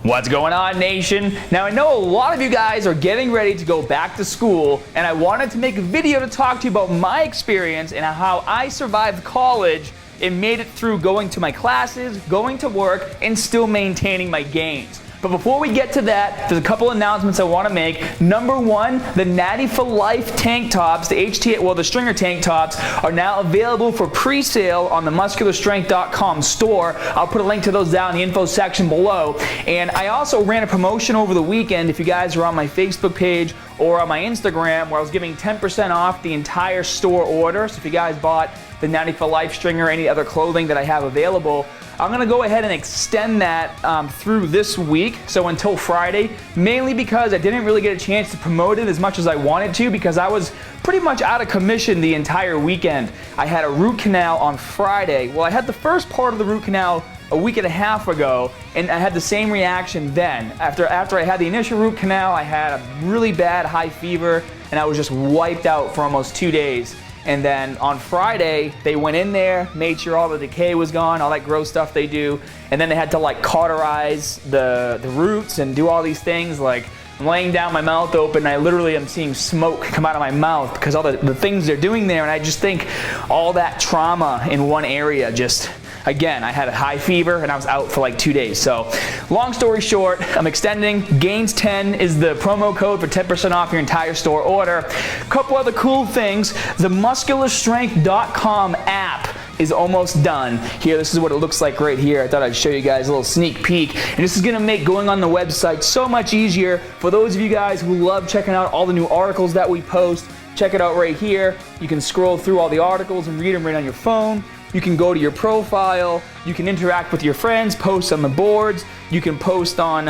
What's going on, nation? Now, I know a lot of you guys are getting ready to go back to school, and I wanted to make a video to talk to you about my experience and how I survived college and made it through going to my classes, going to work, and still maintaining my gains. But before we get to that, there's a couple announcements I want to make. Number one, the Natty for Life tank tops, the stringer tank tops, are now available for pre-sale on the muscularstrength.com store. I'll put a link to those down in the info section below. And I also ran a promotion over the weekend, if you guys are on my Facebook page or on my Instagram, where I was giving 10% off the entire store order. So if you guys bought the Natty for Life stringer or any other clothing that I have available, I'm going to go ahead and extend that through this week, so until Friday, mainly because I didn't really get a chance to promote it as much as I wanted to because I was pretty much out of commission the entire weekend. I had a root canal on Friday. Well, I had the first part of the root canal a week and a half ago, and I had the same reaction then. After I had the initial root canal, I had a really bad high fever, and I was just wiped out for almost 2 days. And then on Friday, they went in there, made sure all the decay was gone, all that gross stuff they do. And then they had to like cauterize the roots and do all these things. Like, I'm laying down, my mouth open, and I literally am seeing smoke come out of my mouth because all the things they're doing there. And I just think all that trauma in one area just, again, I had a high fever and I was out for like 2 days. So long story short, I'm extending. Gains10 is the promo code for 10% off your entire store order. A couple other cool things. The muscularstrength.com app is almost done. Here, this is what it looks like right here. I thought I'd show you guys a little sneak peek. And this is gonna make going on the website so much easier for those of you guys who love checking out all the new articles that we post. Check it out right here. You can scroll through all the articles and read them right on your phone. You can go to your profile, you can interact with your friends, post on the boards, you can post on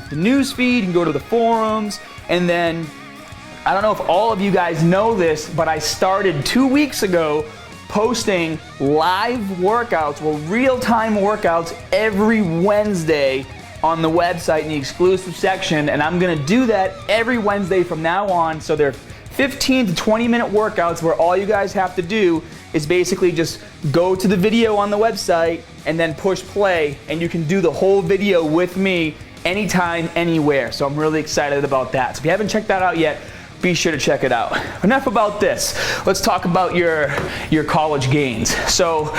the news feed, you can go to the forums, and then, I don't know if all of you guys know this, but I started 2 weeks ago posting live workouts, well, real-time workouts every Wednesday on the website in the exclusive section, and I'm gonna do that every Wednesday from now on. So they're 15 to 20 minute workouts where all you guys have to do is basically just go to the video on the website and then push play, and you can do the whole video with me anytime, anywhere. So I'm really excited about that. So if you haven't checked that out yet, be sure to check it out. Enough about this. Let's talk about your college gains. So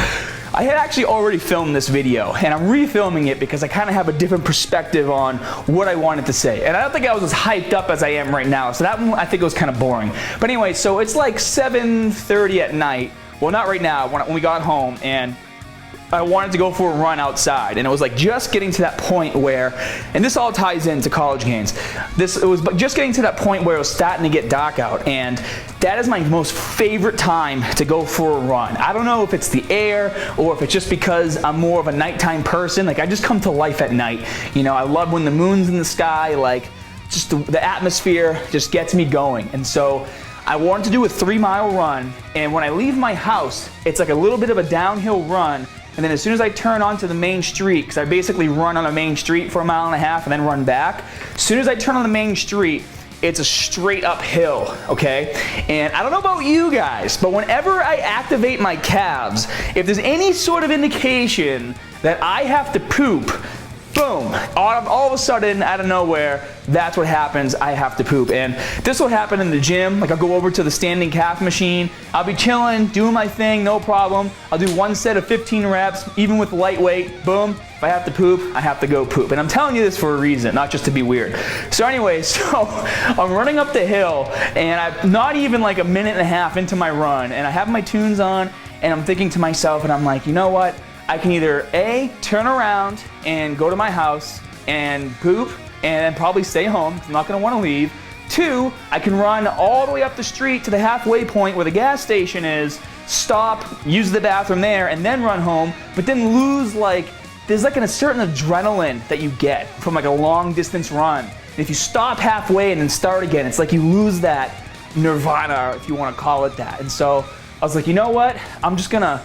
I had actually already filmed this video, and I'm refilming it because I kind of have a different perspective on what I wanted to say. And I don't think I was as hyped up as I am right now, so that one I think it was kind of boring. But anyway, so it's like 7:30 at night. Well, not right now, when we got home, and I wanted to go for a run outside, and it was like just getting to that point where, and this all ties into college gains, it was just getting to that point where it was starting to get dark out, and that is my most favorite time to go for a run. I don't know if it's the air or if it's just because I'm more of a nighttime person. Like, I just come to life at night. You know, I love when the moon's in the sky, like just the atmosphere just gets me going. And so I wanted to do a 3-mile run, and when I leave my house, it's like a little bit of a downhill run. And then as soon as I turn onto the main street, because I basically run on a main street for 1.5 miles and then run back, as soon as I turn on the main street, it's a straight uphill, okay? And I don't know about you guys, but whenever I activate my calves, if there's any sort of indication that I have to poop, boom, all of a sudden, out of nowhere, that's what happens. I have to poop. And this will happen in the gym. Like, I'll go over to the standing calf machine. I'll be chilling, doing my thing, no problem. I'll do one set of 15 reps, even with lightweight. Boom. If I have to poop, I have to go poop. And I'm telling you this for a reason, not just to be weird. So anyway, so I'm running up the hill, and I'm not even like 1.5 minutes into my run, and I have my tunes on, and I'm thinking to myself, and I'm like, you know what? I can either A, turn around and go to my house and poop and probably stay home, 'cause I'm not gonna wanna leave. 2, I can run all the way up the street to the halfway point where the gas station is, stop, use the bathroom there, and then run home, but then lose there's like a certain adrenaline that you get from like a long distance run. And if you stop halfway and then start again, it's like you lose that nirvana, if you wanna call it that. And so I was like, you know what? I'm just gonna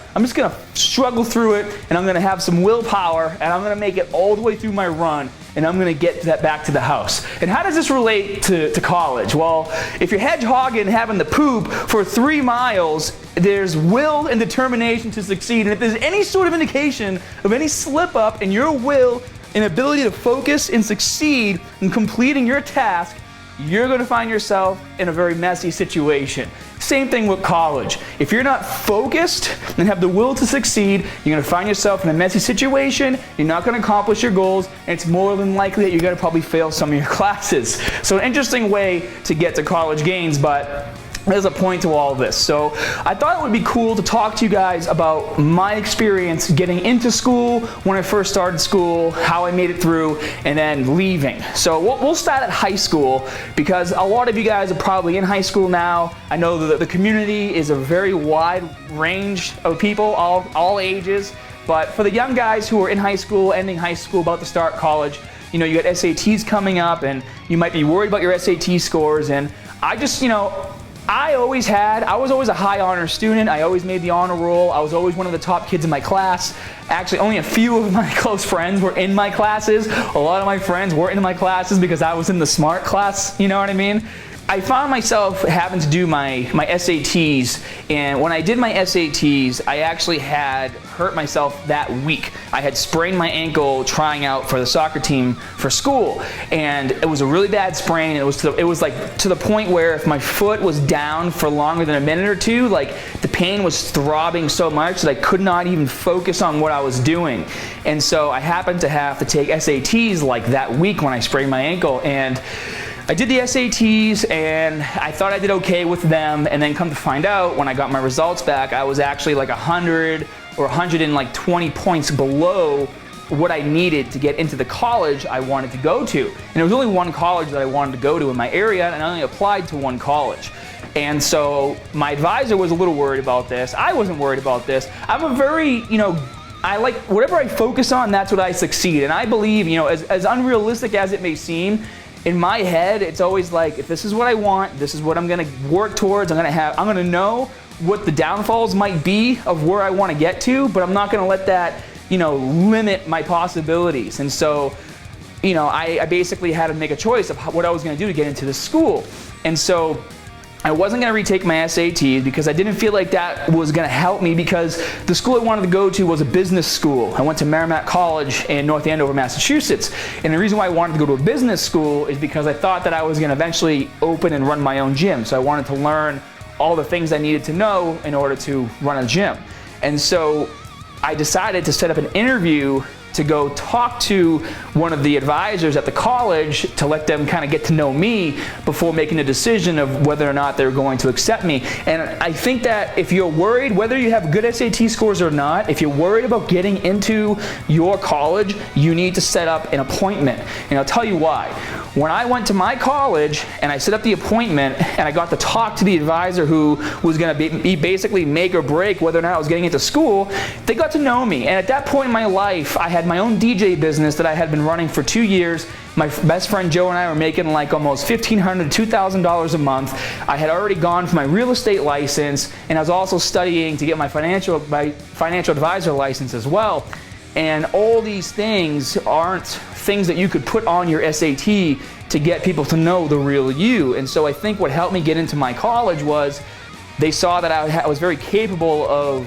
struggle through it, and I'm gonna have some willpower, and I'm gonna make it all the way through my run, and I'm gonna get that back to the house. And how does this relate to college? Well, if you're hedgehogging having the poop for 3 miles, there's will and determination to succeed. And if there's any sort of indication of any slip up in your will inability to focus and succeed in completing your task, you're going to find yourself in a very messy situation. Same thing with college. If you're not focused and have the will to succeed, you're going to find yourself in a messy situation, you're not going to accomplish your goals, and it's more than likely that you're going to probably fail some of your classes. So an interesting way to get to college gains, but there's a point to all of this. So I thought it would be cool to talk to you guys about my experience getting into school, when I first started school, how I made it through, and then leaving. So we'll start at high school, because a lot of you guys are probably in high school now. I know that the community is a very wide range of people, all ages. But for the young guys who are in high school, ending high school, about to start college, you know, you got SATs coming up, and you might be worried about your SAT scores. And I just, I was always a high honor student. I always made the honor roll. I was always one of the top kids in my class. Actually, only a few of my close friends were in my classes. A lot of my friends weren't in my classes because I was in the smart class, you know what I mean? I found myself having to do my SATs, and when I did my SATs, I actually had hurt myself that week. I had sprained my ankle trying out for the soccer team for school, and it was a really bad sprain. It was like to the point where if my foot was down for longer than a minute or two, like the pain was throbbing so much that I could not even focus on what I was doing. And so I happened to have to take SATs like that week when I sprained my ankle, and I did the SATs, and I thought I did okay with them, and then come to find out when I got my results back, I was actually like 100 or 120 points below what I needed to get into the college I wanted to go to. And there was only one college that I wanted to go to in my area, and I only applied to one college. And so my advisor was a little worried about this. I wasn't worried about this. I'm a very, I like whatever I focus on, that's what I succeed. And I believe, as unrealistic as it may seem, in my head, it's always like, if this is what I want, this is what I'm gonna work towards. I'm gonna know what the downfalls might be of where I wanna get to, but I'm not gonna let that, limit my possibilities. And so, I basically had to make a choice of what I was gonna do to get into the school. And so I wasn't going to retake my SATs because I didn't feel like that was going to help me, because the school I wanted to go to was a business school. I went to Merrimack College in North Andover, Massachusetts. And the reason why I wanted to go to a business school is because I thought that I was going to eventually open and run my own gym. So I wanted to learn all the things I needed to know in order to run a gym. And so I decided to set up an interview to go talk to one of the advisors at the college to let them kind of get to know me before making a decision of whether or not they're going to accept me. And I think that if you're worried, whether you have good SAT scores or not, if you're worried about getting into your college, you need to set up an appointment. And I'll tell you why. When I went to my college and I set up the appointment and I got to talk to the advisor who was going to be basically make or break whether or not I was getting into school, they got to know me. And at that point in my life, I had my own DJ business that I had been running for 2 years. My best friend Joe and I were making like almost $1,500 to $2,000 a month. I had already gone for my real estate license, and I was also studying to get my financial advisor license as well. And all these things aren't things that you could put on your SAT to get people to know the real you. And so I think what helped me get into my college was they saw that I was very capable of,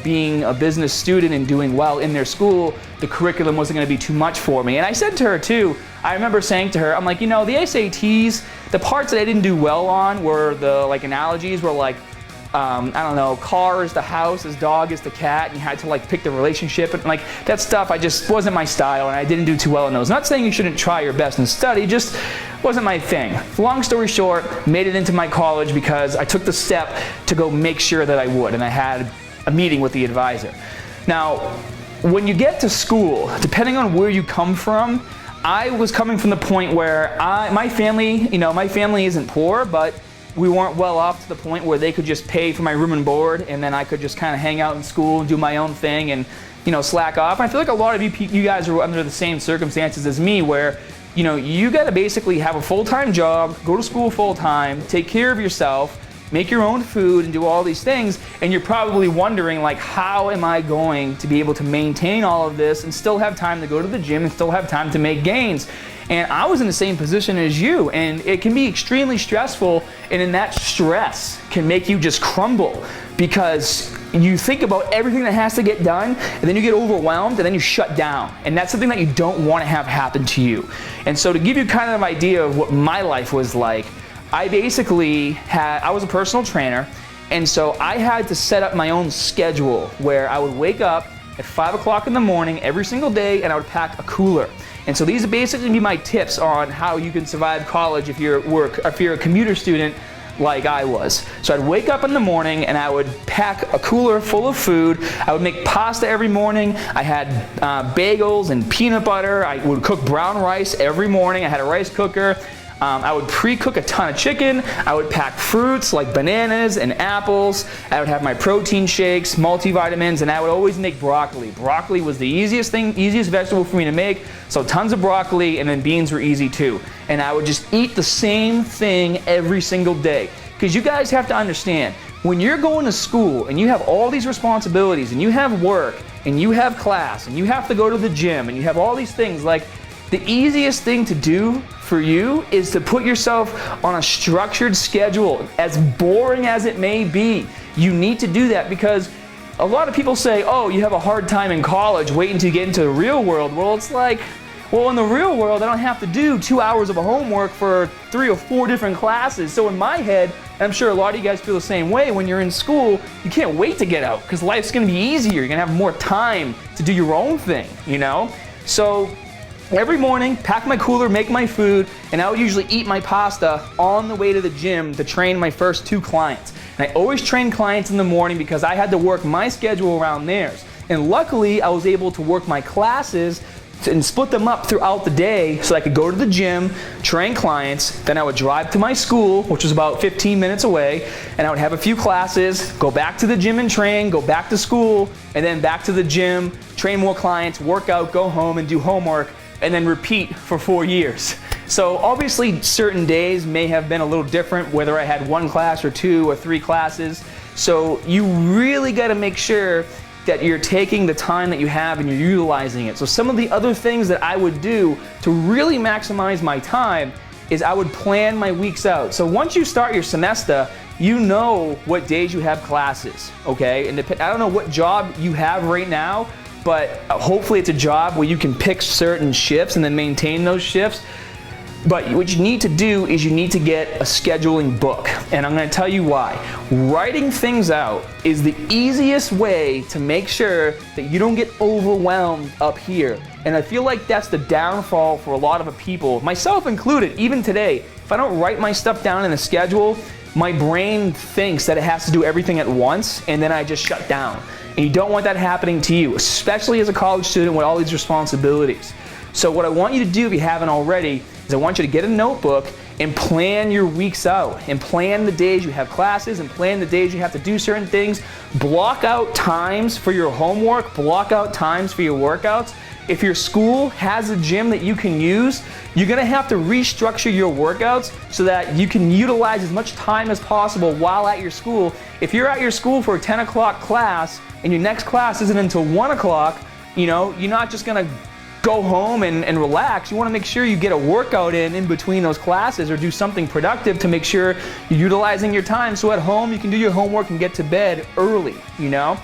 being a business student and doing well in their school. The curriculum wasn't going to be too much for me. And I said to her too, I remember saying to her, I'm like, the SATs, the parts that I didn't do well on were the analogies were like, car is the house, his dog is the cat, and you had to pick the relationship, and that stuff I just wasn't my style, and I didn't do too well in those. Not saying you shouldn't try your best and study, just wasn't my thing. Long story short, made it into my college because I took the step to go make sure that I would, and I had a meeting with the advisor. Now, when you get to school, depending on where you come from, I was coming from the point where my family isn't poor, but we weren't well off to the point where they could just pay for my room and board, and then I could just kind of hang out in school and do my own thing and slack off. And I feel like a lot of you guys are under the same circumstances as me, where you got to basically have a full-time job, go to school full-time, take care of yourself, make your own food, and do all these things. And you're probably wondering, how am I going to be able to maintain all of this and still have time to go to the gym and still have time to make gains? And I was in the same position as you, and it can be extremely stressful, and in that stress can make you just crumble, because you think about everything that has to get done, and then you get overwhelmed, and then you shut down. And that's something that you don't want to have happen to you. And so to give you kind of an idea of what my life was like, I was a personal trainer, and so I had to set up my own schedule where I would wake up at 5 o'clock in the morning every single day, and I would pack a cooler. And so these are basically be my tips on how you can survive college if you're a commuter student like I was. So I'd wake up in the morning and I would pack a cooler full of food. I would make pasta every morning. I had bagels and peanut butter. I would cook brown rice every morning. I had a rice cooker. I would pre-cook a ton of chicken. I would pack fruits like bananas and apples. I would have my protein shakes, multivitamins, and I would always make broccoli. Broccoli was the easiest vegetable for me to make, so tons of broccoli, and then beans were easy too. And I would just eat the same thing every single day. Because you guys have to understand, when you're going to school and you have all these responsibilities and you have work and you have class and you have to go to the gym and you have all these things, like, the easiest thing to do for you is to put yourself on a structured schedule, as boring as it may be. You need to do that because a lot of people say, oh, you have a hard time in college, wait until you get into the real world. Well, it's like, well, in the real world, I don't have to do 2 hours of homework for 3 or 4 different classes. So in my head, and I'm sure a lot of you guys feel the same way, when you're in school, you can't wait to get out because life's gonna be easier. You're gonna have more time to do your own thing, you know? So every morning, pack my cooler, make my food, and I would usually eat my pasta on the way to the gym to train my first 2 clients. And I always train clients in the morning because I had to work my schedule around theirs. And luckily, I was able to work my classes and split them up throughout the day so I could go to the gym, train clients, then I would drive to my school, which was about 15 minutes away, and I would have a few classes, go back to the gym and train, go back to school, and then back to the gym, train more clients, work out, go home, and do homework, and then repeat for 4 years. So obviously certain days may have been a little different, whether I had 1 class or 2 or 3 classes. So you really got to make sure that you're taking the time that you have and you're utilizing it. So some of the other things that I would do to really maximize my time is I would plan my weeks out. So once you start your semester, you know what days you have classes, okay? And I don't know what job you have right now, but hopefully it's a job where you can pick certain shifts and then maintain those shifts. But what you need to do is you need to get a scheduling book. And I'm gonna tell you why. Writing things out is the easiest way to make sure that you don't get overwhelmed up here. And I feel like that's the downfall for a lot of people, myself included, even today. If I don't write my stuff down in a schedule, my brain thinks that it has to do everything at once, and then I just shut down. And you don't want that happening to you, especially as a college student with all these responsibilities. So what I want you to do, if you haven't already, is I want you to get a notebook and plan your weeks out, and plan the days you have classes, and plan the days you have to do certain things. Block out times for your homework, block out times for your workouts. If your school has a gym that you can use, you're gonna have to restructure your workouts so that you can utilize as much time as possible while at your school. If you're at your school for a 10 o'clock class and your next class isn't until 1 o'clock, you know, you're not just gonna go home and relax. You wanna make sure you get a workout in between those classes, or do something productive to make sure you're utilizing your time so at home you can do your homework and get to bed early, you know?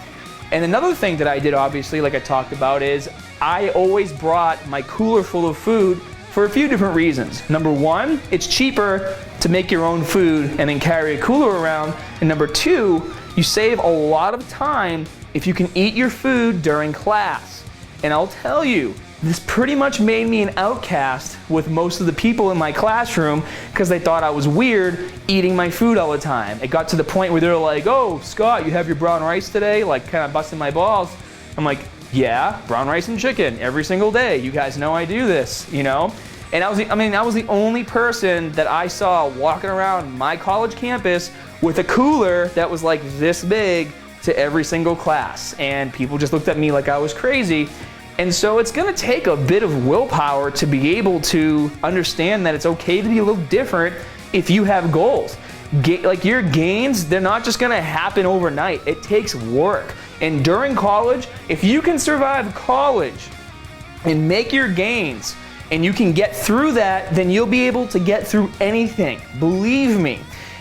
And another thing that I did, obviously, like I talked about, is I always brought my cooler full of food for a few different reasons. Number one, it's cheaper to make your own food and then carry a cooler around. And number two, you save a lot of time if you can eat your food during class. And I'll tell you, this pretty much made me an outcast with most of the people in my classroom because they thought I was weird eating my food all the time. It got to the point where they were like, oh, Scott, you have your brown rice today? Like, kind of busting my balls. I'm like, yeah, brown rice and chicken every single day. You guys know I do this, you know? And I was the only person that I saw walking around my college campus with a cooler that was like this big to every single class. And people just looked at me like I was crazy. And so it's gonna take a bit of willpower to be able to understand that it's okay to be a little different if you have goals. Like your gains, they're not just gonna happen overnight. It takes work. And during college, if you can survive college and make your gains and you can get through that, then you'll be able to get through anything, believe me.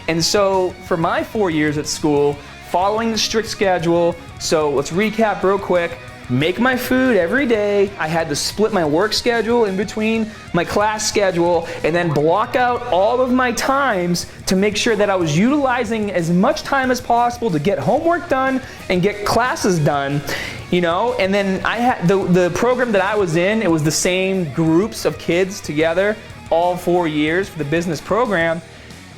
And so for my 4 years at school, following the strict schedule. So let's recap real quick. Make my food every day. I had to split my work schedule in between my class schedule and then block out all of my times to make sure that I was utilizing as much time as possible to get homework done and get classes done, you know. And then I had the program that I was in, it was the same groups of kids together all 4 years for the business program.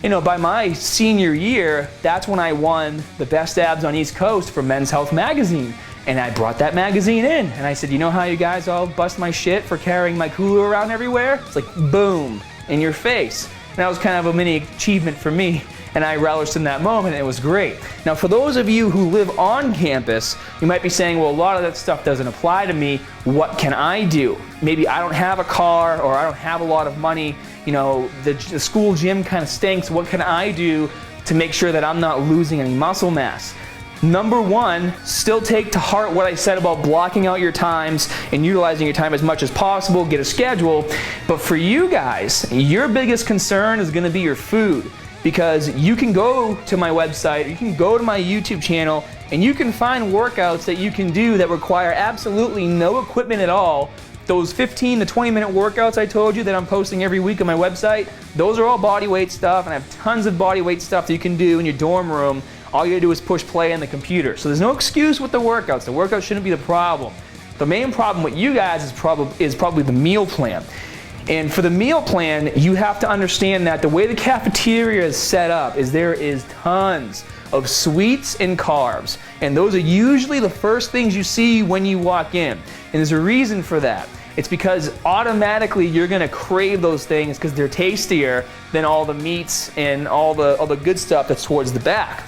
You know, by my senior year, that's when I won the Best Abs on East Coast for Men's Health magazine. And I brought that magazine in and I said, you know how you guys all bust my shit for carrying my cooler around everywhere? It's like, boom, in your face. And that was kind of a mini achievement for me, and I relished in that moment, and it was great. Now, for those of you who live on campus, you might be saying, well, a lot of that stuff doesn't apply to me. What can I do? Maybe I don't have a car, or I don't have a lot of money. You know, the school gym kind of stinks. What can I do to make sure that I'm not losing any muscle mass? Number one, still take to heart what I said about blocking out your times and utilizing your time as much as possible, get a schedule. But for you guys, your biggest concern is gonna be your food, because you can go to my website, you can go to my YouTube channel, and you can find workouts that you can do that require absolutely no equipment at all. Those 15 to 20 minute workouts I told you that I'm posting every week on my website, those are all body weight stuff, and I have tons of body weight stuff that you can do in your dorm room. All you gotta do is push play on the computer. So there's no excuse with the workouts. The workouts shouldn't be the problem. The main problem with you guys is probably the meal plan. And for the meal plan, you have to understand that the way the cafeteria is set up is there is tons of sweets and carbs. And those are usually the first things you see when you walk in. And there's a reason for that. It's because automatically you're gonna crave those things because they're tastier than all the meats and all the good stuff that's towards the back.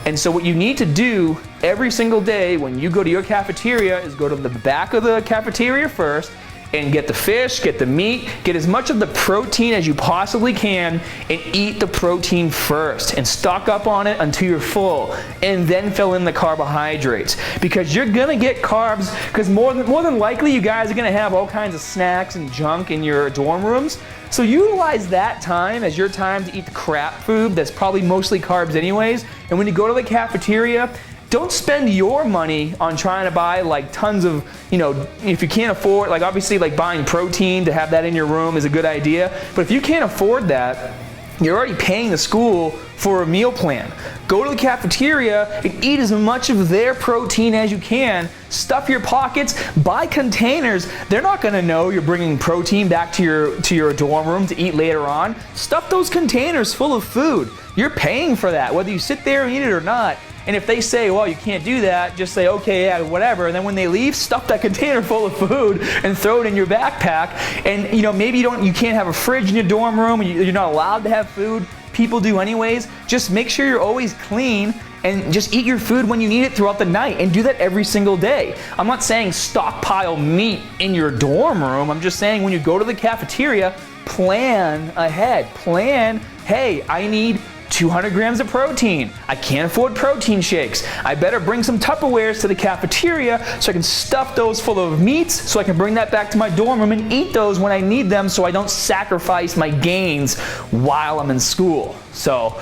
And so what you need to do every single day when you go to your cafeteria is go to the back of the cafeteria first and get the fish, get the meat, get as much of the protein as you possibly can, and eat the protein first and stock up on it until you're full, and then fill in the carbohydrates, because you're gonna get carbs, because more than likely you guys are gonna have all kinds of snacks and junk in your dorm rooms. So utilize that time as your time to eat the crap food that's probably mostly carbs anyways. And when you go to the cafeteria, don't spend your money on trying to buy like tons of, you know, if you can't afford, like obviously like buying protein to have that in your room is a good idea. But if you can't afford that, you're already paying the school for a meal plan. Go to the cafeteria and eat as much of their protein as you can. Stuff your pockets, buy containers. They're not gonna know you're bringing protein back to your dorm room to eat later on. Stuff those containers full of food. You're paying for that, whether you sit there and eat it or not. And if they say, well, you can't do that, just say, okay, yeah, whatever. And then when they leave, stuff that container full of food and throw it in your backpack. And you know, maybe you can't have a fridge in your dorm room, and you're not allowed to have food. People do anyways. Just make sure you're always clean and just eat your food when you need it throughout the night, and do that every single day. I'm not saying stockpile meat in your dorm room. I'm just saying when you go to the cafeteria, plan ahead. Plan, hey, I need 200 grams of protein. I can't afford protein shakes. I better bring some Tupperwares to the cafeteria so I can stuff those full of meats so I can bring that back to my dorm room and eat those when I need them, so I don't sacrifice my gains while I'm in school. So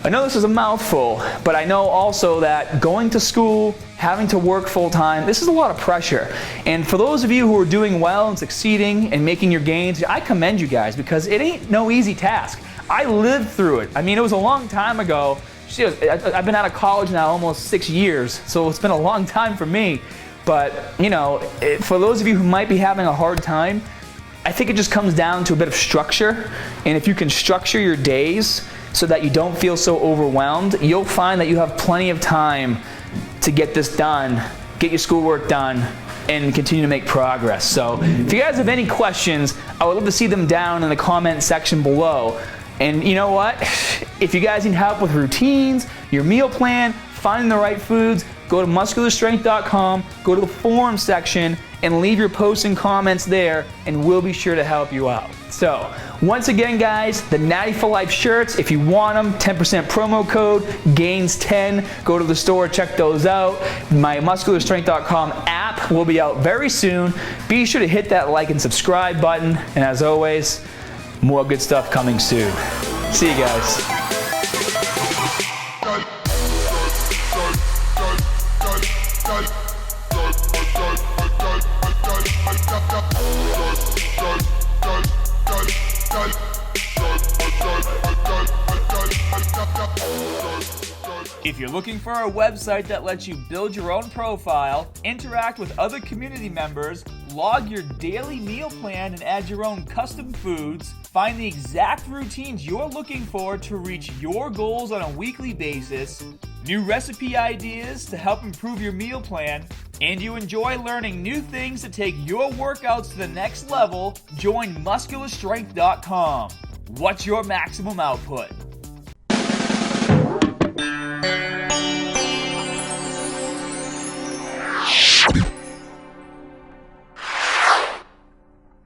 I know this is a mouthful, but I know also that going to school, having to work full time, this is a lot of pressure. And for those of you who are doing well and succeeding and making your gains, I commend you guys, because it ain't no easy task. I lived through it. I mean, it was a long time ago. I've been out of college now almost 6 years, so it's been a long time for me. But, you know, for those of you who might be having a hard time, I think it just comes down to a bit of structure. And if you can structure your days so that you don't feel so overwhelmed, you'll find that you have plenty of time to get this done, get your schoolwork done, and continue to make progress. So if you guys have any questions, I would love to see them down in the comment section below. And you know what? If you guys need help with routines, your meal plan, finding the right foods, go to muscularstrength.com, go to the forum section, and leave your posts and comments there, and we'll be sure to help you out. So, once again guys, the Natty for Life shirts, if you want them, 10% promo code, GAINS10. Go to the store, check those out. My muscularstrength.com app will be out very soon. Be sure to hit that like and subscribe button, and as always, more good stuff coming soon. See you guys. If you're looking for a website that lets you build your own profile, interact with other community members, log your daily meal plan and add your own custom foods, find the exact routines you're looking for to reach your goals on a weekly basis, new recipe ideas to help improve your meal plan, and you enjoy learning new things to take your workouts to the next level, join muscularstrength.com. What's your maximum output?